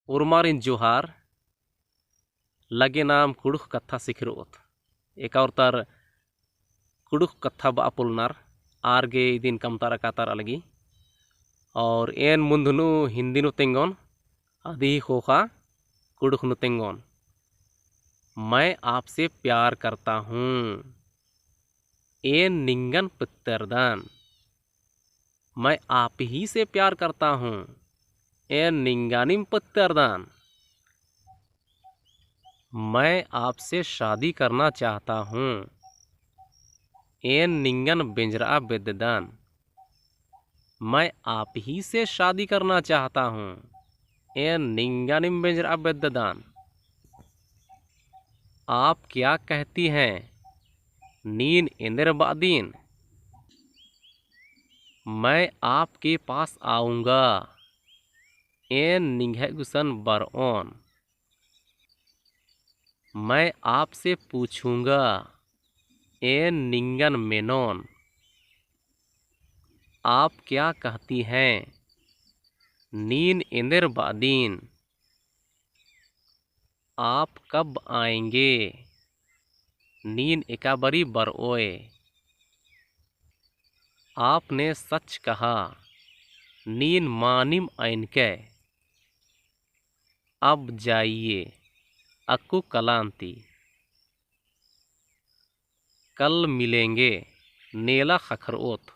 उर्मारिन जोहार लगे नाम कुड़ुख कथा सिखरोत एक और तर कुड़ुख कथा बापुलनार आरगे दिन कमतारा कातार अलगी और एन मुंदनु हिंदी नु तेंगोन आदि खोखा कुड़ुख नु तेंगोन। मैं आपसे प्यार करता हूँ एन निंगन पित्तरदान। मैं आप ही से प्यार करता हूँ एन निंगानिम पित्तरदान। मैं आपसे शादी करना चाहता हूँ एन निंगन बिंजरा बेददान। मैं आप ही से शादी करना चाहता हूँ एन निंगानिम बिंजरा बेददान। आप क्या कहती हैं नीन इंदर बादीन। मैं आपके पास आऊँगा एन निंघगुसन बरओन। मैं आपसे पूछूंगा एन निंगन मेनोन। आप क्या कहती हैं नीन इंदर बादीन। आप कब आएंगे नीन एकाबरी बरओए। आपने सच कहा नीन मानिम ऐनके। अब जाइए अक्कू कलांती। कल मिलेंगे नेला खखरोत।